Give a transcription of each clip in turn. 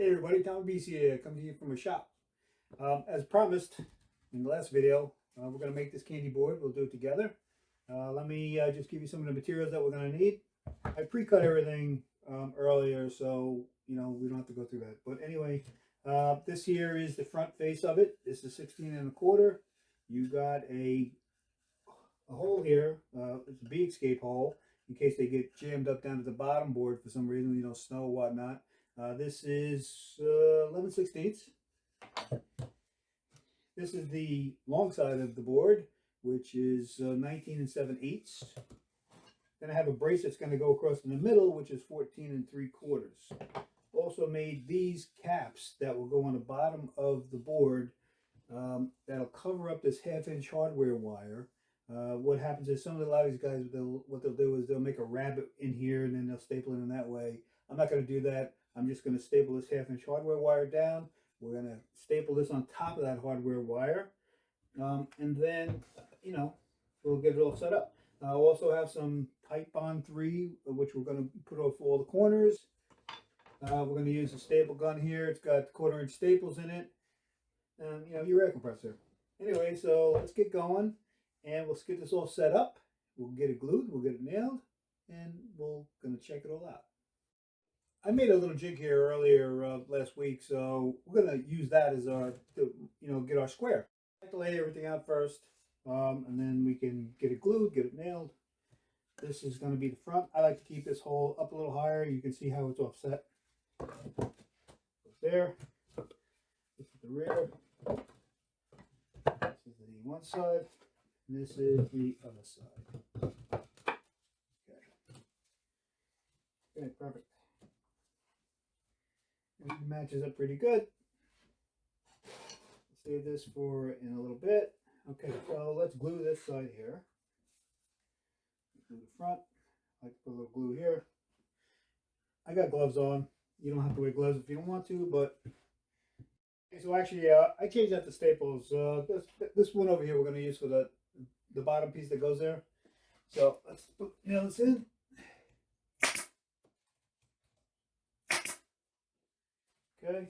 Hey everybody, Tom Beez here, coming to you from a shop. As promised in the last video, we're going to make this candy board. We'll do it together. Let me just give you some of the materials that we're going to need. I pre-cut everything earlier, so we don't have to go through that. But anyway, this here is the front face of it. This is 16 1/4. You got a hole here. It's a bee escape hole in case they get jammed up down to the bottom board for some reason, snow or whatnot. This is 11/16. This is the long side of the board, which is 19 7/8. Then I have a brace that's going to go across in the middle, which is 14 3/4. Also made these caps that will go on the bottom of the board. That'll cover up this 1/2-inch hardware wire. What happens is a lot of these guys, what they'll do is they'll make a rabbet in here and then they'll staple it in that way. I'm not going to do that. I'm just going to staple this 1/2-inch hardware wire down. We're going to staple this on top of that hardware wire. And then, we'll get it all set up. I'll also have some Tight Bond 3, which we're going to put off all the corners. We're going to use a staple gun here. It's got 1/4-inch staples in it. And, your air compressor. Anyway, so let's get going. And we'll get this all set up. We'll get it glued. We'll get it nailed. And we're going to check it all out. I made a little jig here earlier last week, so we're going to use that as our, get our square. I like to lay everything out first, and then we can get it glued, get it nailed. This is going to be the front. I like to keep this hole up a little higher. You can see how it's offset. Goes there. This is the rear. This is the one side. And this is the other side. Okay, perfect. It matches up pretty good. Save this for in a little bit. Okay, so let's glue this side here. Glue the front. I like to put a little glue here. I got gloves on. You don't have to wear gloves if you don't want to, but so actually, I changed out the staples. This one over here we're going to use for the bottom piece that goes there. So let's nail this in. Okay.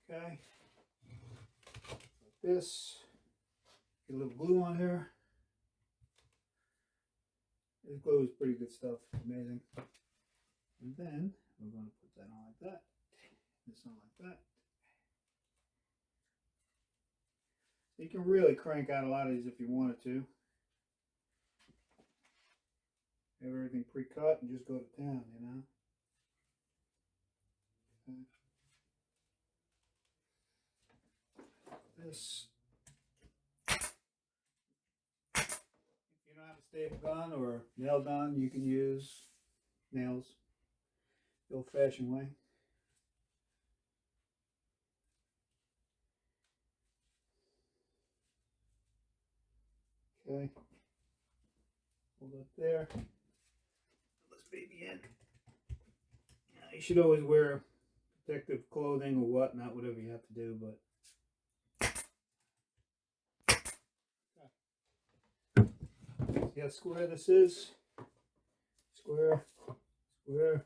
Okay. Like this. Get a little glue on here. This glue is pretty good stuff. Amazing. And then we're going to put that on like that. This on like that. You can really crank out a lot of these if you wanted to. Have everything pre-cut and just go to town, Okay. This. If you don't have a staple gun or nail gun, you can use nails the old-fashioned way. Okay, hold that there. Put this baby in. Now, you should always wear protective clothing or whatnot, whatever you have to do, but. Okay. See how square this is? Square, square,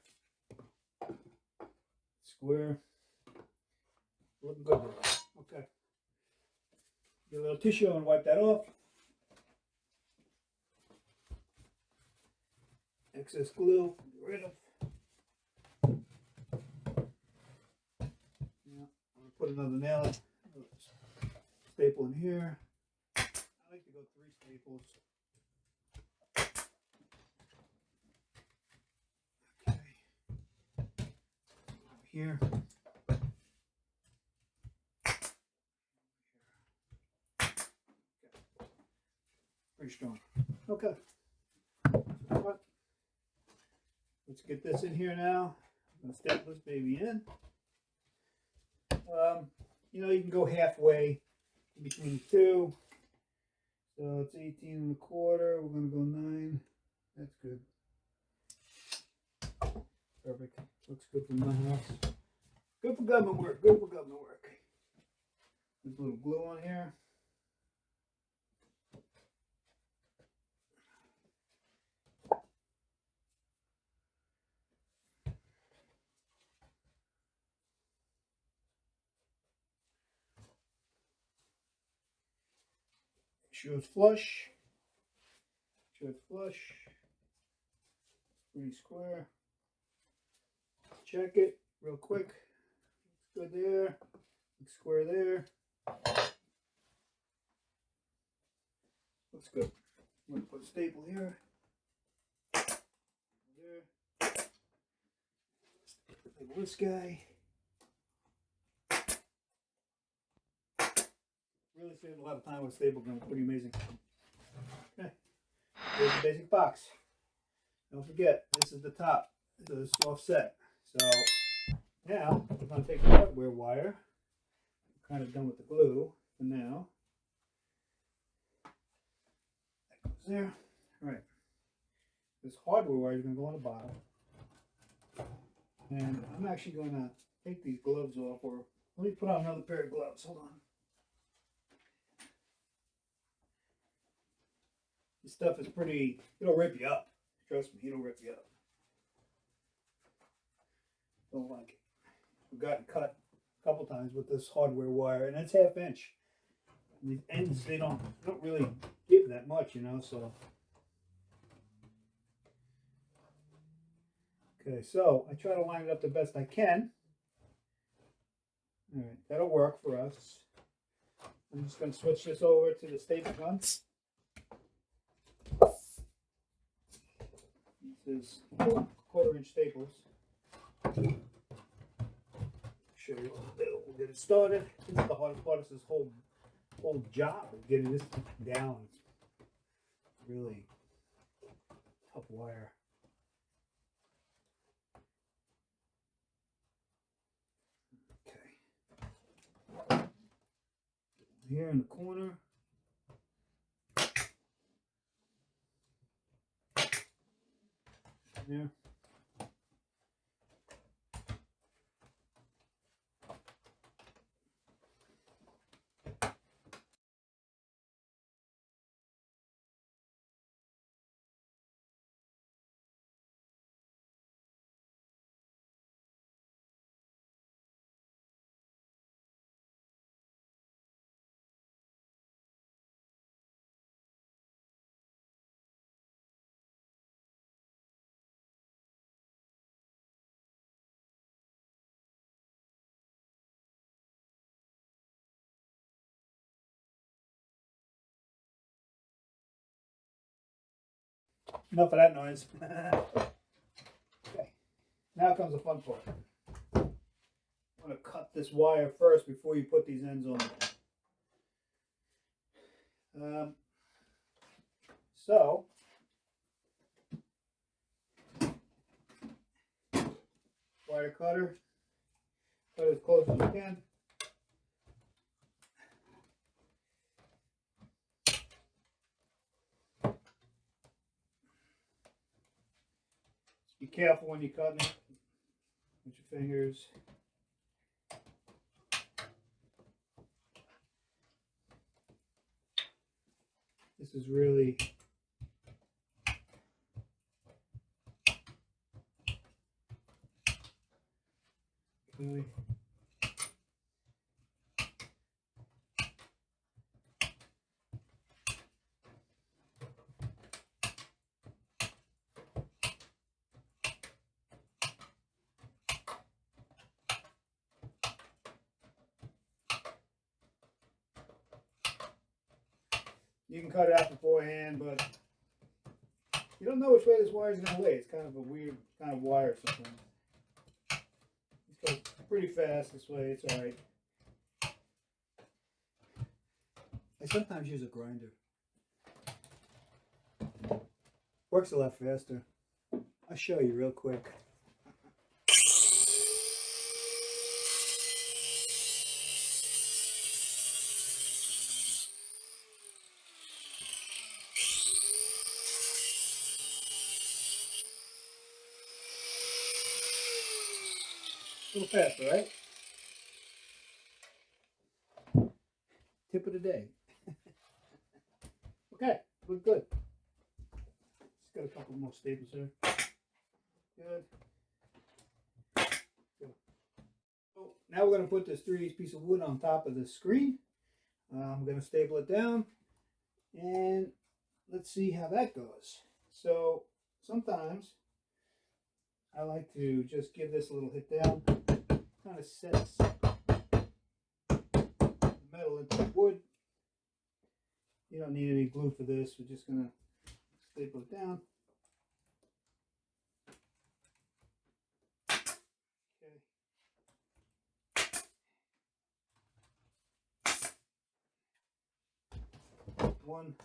square. Looking good. Okay. Get a little tissue and wipe that off. Excess glue, get rid of. Yeah, I'm gonna put another nail, staple in here. I like to go 3 staples. Okay. Over here. Okay. Pretty strong. Okay. Let's get this in here now. I'm going to staple this baby in. You can go halfway between the two. So it's 18 1/4. We're going to go 9. That's good. Perfect. Looks good for my house. Good for government work. Good for government work. There's a little glue on here. sure it's flush. Sure it's flush. Pretty square. Check it real quick. Looks good there. Looks square there. Looks good. I'm going to put a staple here. There. Staple this guy. Really saved a lot of time with staple gun. Pretty amazing. Okay. Here's the basic box. Don't forget, this is the top. This is offset. So now we're going to take the hardware wire. I'm kind of done with the glue for now. That goes there. All right. This hardware wire is going to go on the bottom. And I'm actually going to take these gloves off, or let me put on another pair of gloves. Hold on. This stuff is pretty, it'll rip you up. Trust me, it'll rip you up. Don't like it. We've gotten cut a couple times with this hardware wire, and it's 1/2 inch. And these ends, they don't really give that much, you know, so. Okay, so I try to line it up the best I can. All right, that'll work for us. I'm just going to switch this over to the staple gun. This is 1/4-inch staples. Show you what we'll do. We'll get it started. This is the hardest part of this whole job of getting this down. It's really tough wire. Okay. Here in the corner. There. Enough of that noise. Okay, now comes the fun part. I'm going to cut this wire first before you put these ends on. So, wire cutter, cut as close as you can. Be careful when you're cutting it with your fingers. This is really okay. You can cut it out beforehand, but you don't know which way this wire is going to lay. It's kind of a weird kind of wire sometimes. It goes pretty fast this way. It's all right. I sometimes use a grinder. Works a lot faster. I'll show you real quick. A little faster, right? Tip of the day. Okay, look good. Just got a couple more staples here. Good. Good. So now we're going to put this 3/8 piece of wood on top of the screen. I'm going to staple it down, And let's see how that goes. So sometimes I like to just give this a little hit down, kind of sets the metal into the wood. You don't need any glue for this. We're just going to staple it down. Okay. One.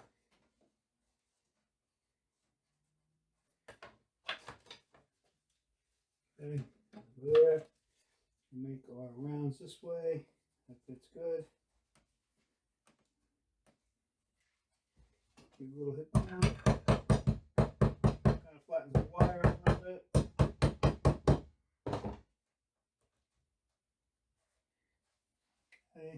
Okay. There. Make our rounds this way. That fits good. Give a little hit down. Kind of flattens the wire a little bit. Okay.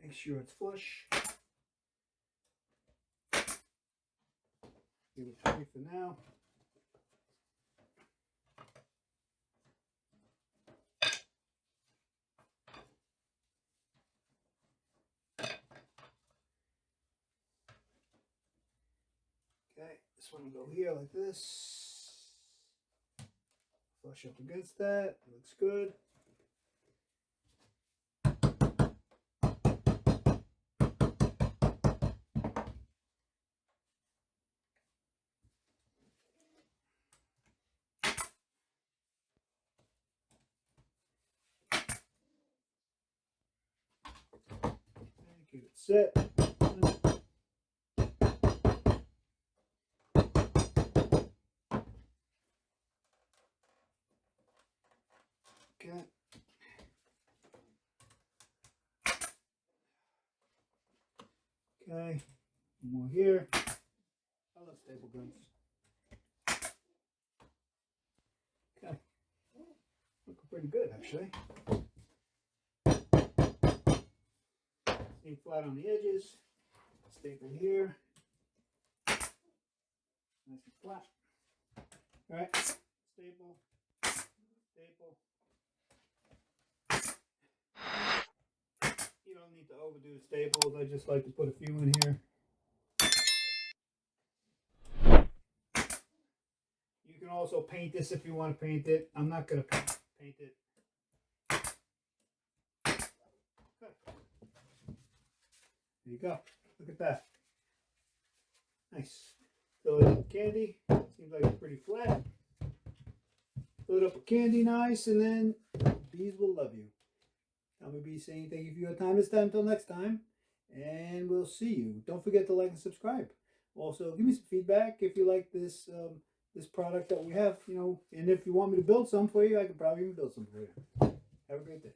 Make sure it's flush. Give it 3 for now. Okay, this one will go here like this. Flush up against that. It looks good. Keep it set. Okay. Okay. More here. I love staple guns. Okay. Looking pretty good actually. Stay flat on the edges. Staple here. Nice and flat. Alright. Staple. Staple. You don't need to overdo the staples. I just like to put a few in here. You can also paint this if you want to paint it. I'm not going to paint it. Okay. There you go. Look at that. Nice. Fill it up with candy. Seems like it's pretty flat. Fill it up with candy nice, and then bees will love you. I'm going to be saying thank you for your time this time. Until next time. And we'll see you. Don't forget to like and subscribe. Also, give me some feedback if you like this this product that we have, you know, and if you want me to build some for you, I can probably even build some for you. Have a great day.